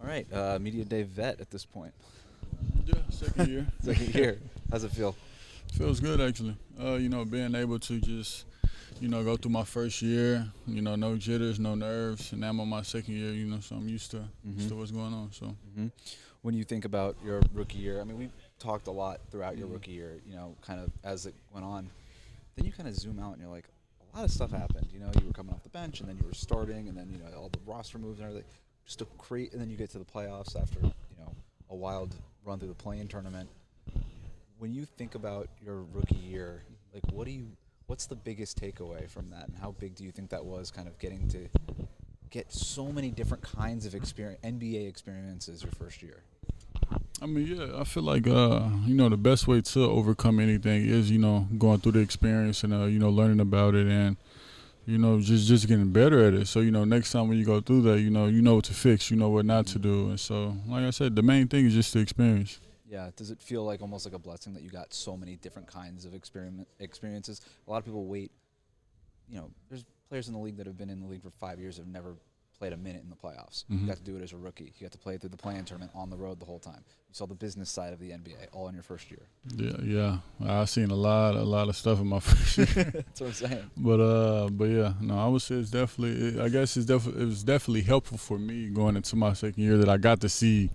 All right, media day vet at this point. Yeah, second year. Second year. How's it feel? Feels good actually. Being able to just, go through my first year, no jitters, no nerves, and now I'm on my second year, so I'm used to what's going on. So hmm When you think about your rookie year, I mean, we talked a lot throughout your rookie year, kind of as it went on. Then you kind of zoom out and you're like, a lot of stuff happened. You were coming off the bench and then you were starting and then, all the roster moves and everything. Just to create, and then you get to the playoffs after, a wild run through the play-in tournament. When you think about your rookie year, like what's the biggest takeaway from that, and how big do you think that was, kind of getting to get so many different kinds of NBA experiences your first year? I mean, yeah, I feel like the best way to overcome anything is going through the experience and learning about it and just getting better at it. So, next time when you go through that, you know what to fix, you know what not to do. And so, like I said, the main thing is just the experience. Yeah, does it feel like almost like a blessing that you got so many different kinds of experiences? A lot of people wait. There's players in the league that have been in the league for 5 years have never played a minute in the playoffs. You got to do it as a rookie. You got to play through the play-in tournament on the road the whole time. You saw the business side of the NBA all in your first year. Yeah. I've seen a lot of stuff in my first year. That's what I'm saying. But yeah, no, I would say it's definitely. I guess it was definitely helpful for me going into my second year that I got to see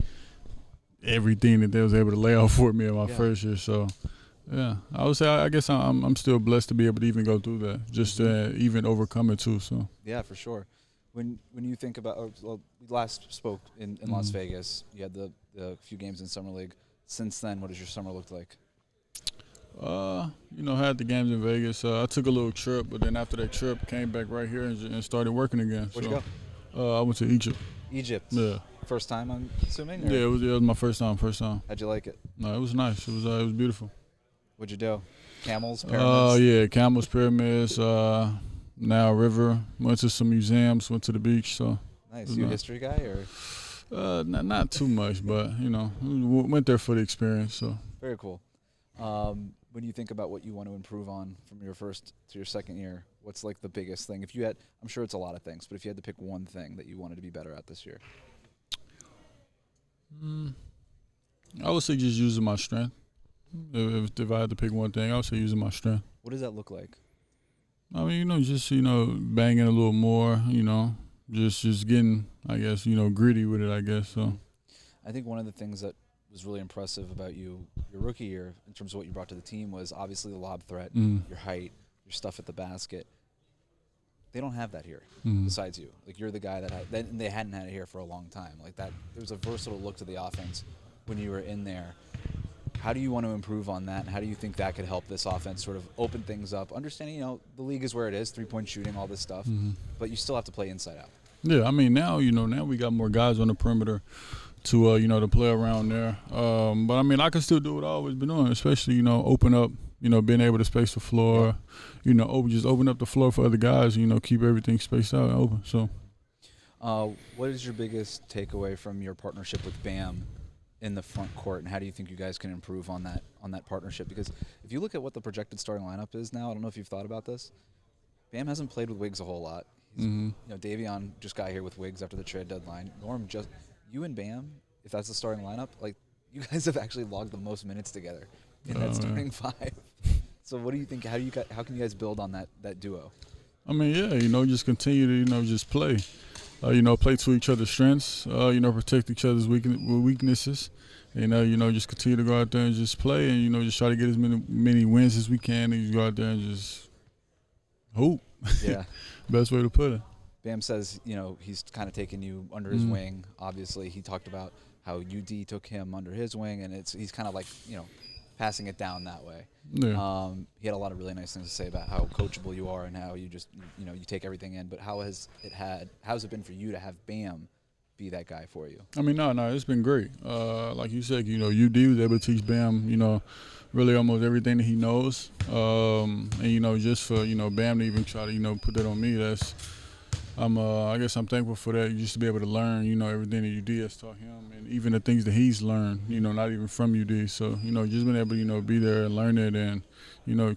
everything that they was able to lay out for me in my first year. So, yeah, I would say I guess I'm still blessed to be able to even go through that, just to even overcome it too. So yeah, for sure. When you think about, we last spoke in Las Vegas, you had the few games in summer league. Since then, what has your summer looked like? Had the games in Vegas. I took a little trip, but then after that trip, came back right here and started working again. Where'd you go? I went to Egypt. Egypt. Yeah. First time, I'm assuming? Yeah, it was my first time. How'd you like it? No, it was nice. It was beautiful. What'd you do? Camels, pyramids? Yeah, camels, pyramids, Nile River. Went to some museums, went to the beach. So nice. You a history guy or? Not too much, but went there for the experience. So very cool. When you think about what you want to improve on from your first to your second year, what's like the biggest thing? If you had, I'm sure it's a lot of things, but if you had to pick one thing that you wanted to be better at this year. I would say just using my strength. If I had to pick one thing, I would say using my strength. What does that look like? I mean, just banging a little more. Just getting, I guess, gritty with it. I guess so. I think one of the things that was really impressive about your rookie year in terms of what you brought to the team was obviously the lob threat, your height, your stuff at the basket. They don't have that here besides you. Like, you're the guy they hadn't had it here for a long time. Like that, there was a versatile look to the offense when you were in there. How do you want to improve on that, and how do you think that could help this offense sort of open things up? Understanding, the league is where it is, 3-point shooting, all this stuff, but you still have to play inside out. Yeah, I mean, now we got more guys on the perimeter to to play around there. But I mean, I can still do what I've always been doing, especially open up, being able to space the floor, just open up the floor for other guys, keep everything spaced out and open. So, what is your biggest takeaway from your partnership with Bam in the front court, and how do you think you guys can improve on that partnership? Because if you look at what the projected starting lineup is now, I don't know if you've thought about this. Bam hasn't played with Wiggs a whole lot. Davion just got here with Wiggs after the trade deadline. Norm, just you and Bam, if that's the starting lineup, like, you guys have actually logged the most minutes together in that starting five. So what do you think? How can you guys build on that duo? I mean, yeah, just continue to just play. Play to each other's strengths. Protect each other's weaknesses. Just continue to go out there and just play, and just try to get as many wins as we can, and just go out there and just hoop. Yeah. Best way to put it. Bam says, he's kind of taken you under his wing. Obviously, he talked about how UD took him under his wing, and he's kind of like, passing it down that way. Yeah. He had a lot of really nice things to say about how coachable you are and how you just, you take everything in. But how's it been for you to have Bam be that guy for you? I mean, no, it's been great. Like you said, UD was able to teach Bam, really almost everything that he knows. And just for Bam to even try to put that on me, I guess I'm thankful for that, just to be able to learn, everything that UD has taught him, and even the things that he's learned, not even from UD. So, just being able to, be there and learn it, and,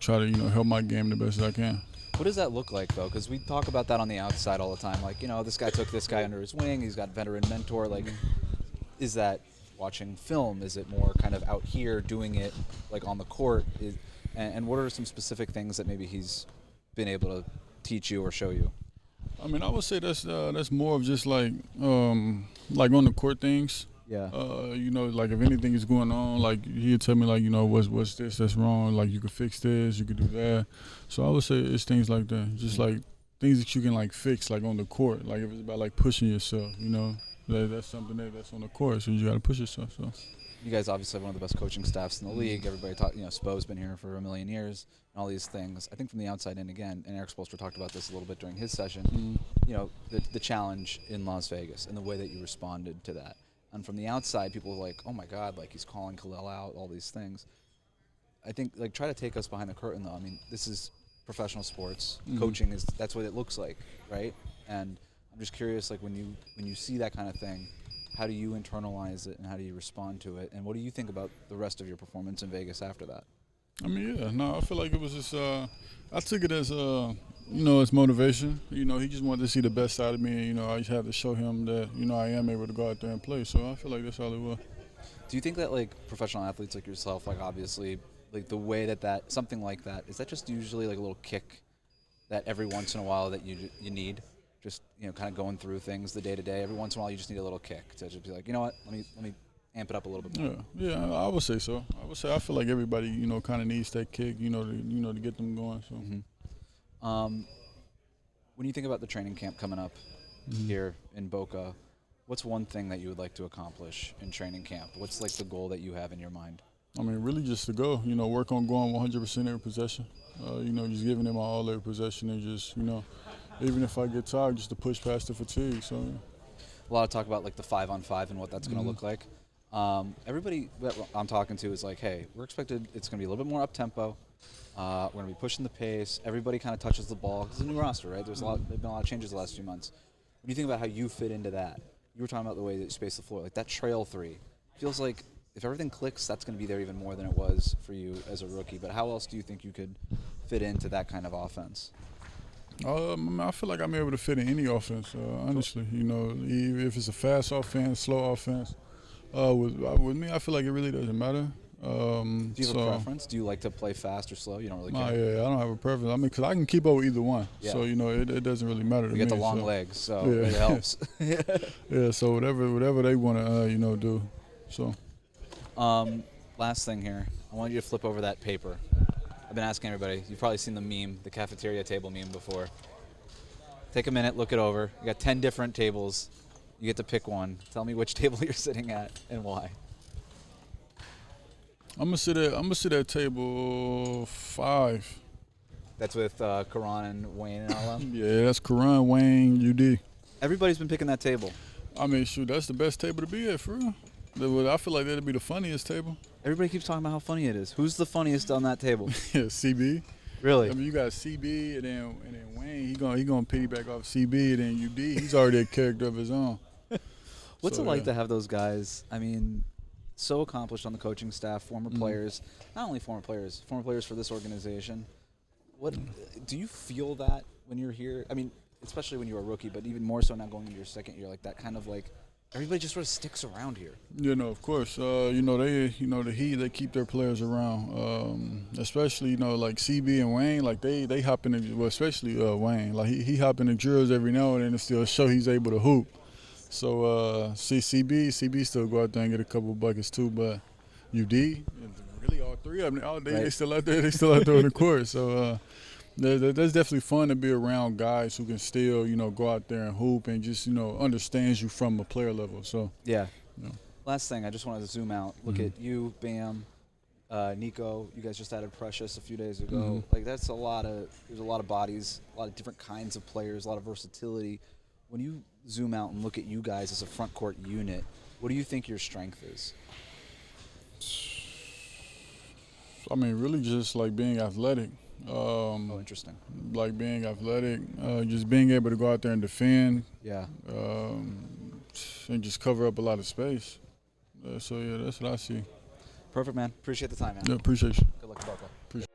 try to, help my game the best I can. What does that look like, though? Because we talk about that on the outside all the time. Like, this guy took this guy under his wing. He's got veteran mentor. Like, is that watching film? Is it more kind of out here doing it like on the court? And what are some specific things that maybe he's been able to teach you or show you? I mean, I would say that's more of just like on the court things. Yeah. You know, like if anything is going on, like he'd tell me like, you know, what's this that's wrong, like you could fix this, you could do that. So I would say it's things like that, just like things that you can like fix like on the court. Like if it's about like pushing yourself, you know, that's something that's on the court, so you got to push yourself. So you guys obviously have one of the best coaching staffs in the league. Everybody talk, Spo's been here for a million years and all these things. I think from the outside in again, and Erik Spoelstra talked about this a little bit during his session, the challenge in Las Vegas and the way that you responded to that. And from the outside, people are like, oh my God, like he's calling Kel'el out, all these things. I think like try to take us behind the curtain though. I mean, this is professional sports. Coaching that's what it looks like, right? And I'm just curious, like when you see that kind of thing, how do you internalize it and how do you respond to it? And what do you think about the rest of your performance in Vegas after that? I mean, I feel like it was just I took it as it's motivation. You know, he just wanted to see the best side of me, and I just had to show him that I am able to go out there and play. So I feel like that's all it was. Do you think that like professional athletes like yourself, like obviously, like the way that something like that, is that just usually like a little kick that every once in a while that you need? Just kind of going through things the day to day. Every once in a while, you just need a little kick to just be like, you know what, let me amp it up a little bit more. Yeah, I would say so. I feel like everybody kind of needs that kick, to get them going. So. When you think about the training camp coming up here in Boca, what's one thing that you would like to accomplish in training camp? What's like the goal that you have in your mind? I mean, really just to go, work on going 100% every possession. Just giving them all every possession and just, even if I get tired, just to push past the fatigue. So, a lot of talk about like the 5-on-5 and what that's going to look like. Everybody that I'm talking to is like, hey, we're expected it's going to be a little bit more up tempo. We're going to be pushing the pace. Everybody kind of touches the ball. It's a new roster, right? There's been a lot of changes the last few months. When you think about how you fit into that, you were talking about the way that you space the floor, like that trail three. Feels like if everything clicks, that's going to be there even more than it was for you as a rookie. But how else do you think you could fit into that kind of offense? I feel like I'm able to fit in any offense, honestly. If it's a fast offense, slow offense. With me, I feel like it really doesn't matter. Do you have a preference? Do you like to play fast or slow? You don't really care? Yeah, I don't have a preference. I mean, because I can keep up with either one. Yeah. So, it doesn't really matter to me. You get the long legs, so it helps. Yeah, so whatever they want to, do. So. Last thing here. I want you to flip over that paper. I've been asking everybody. You've probably seen the meme, the cafeteria table meme before. Take a minute, look it over. You got 10 different tables. You get to pick one. Tell me which table you're sitting at and why. I'm gonna sit at table 5. That's with Karan and Wayne and all them? Yeah, that's Karan, Wayne, UD. Everybody's been picking that table. I mean, shoot, that's the best table to be at, for real. I feel like that'd be the funniest table. Everybody keeps talking about how funny it is. Who's the funniest on that table? Yeah, CB. Really? I mean, you got CB and then Wayne. He gonna piggyback off CB, and then UD. He's already a character of his own. What's it like to have those guys? I mean, so accomplished on the coaching staff, former players, not only former players for this organization. What do you feel that when you're here? I mean, especially when you're a rookie, but even more so now going into your second year, like that kind of like everybody just sort of sticks around here. Of course. The Heat, they keep their players around, especially like CB and Wayne. Like they hop in the, especially Wayne. Like he hop in the drills every now and then to still show he's able to hoop. So CB still go out there and get a couple buckets too, but UD, really all three of them, they still out there. They still out there on the court. So that's definitely fun to be around guys who can still go out there and hoop and just understands you from a player level. So yeah. Last thing, I just wanted to zoom out. Look at you, Bam, Nico. You guys just added Precious a few days ago. Like there's a lot of bodies, a lot of different kinds of players, a lot of versatility. When you zoom out and look at you guys as a front court unit, what do you think your strength is? I mean, really just like being athletic. Interesting. Like being athletic, just being able to go out there and defend. Yeah. And just cover up a lot of space. So, yeah, that's what I see. Perfect, man. Appreciate the time, man. Yeah, appreciate you. Good luck to Boca. Appreciate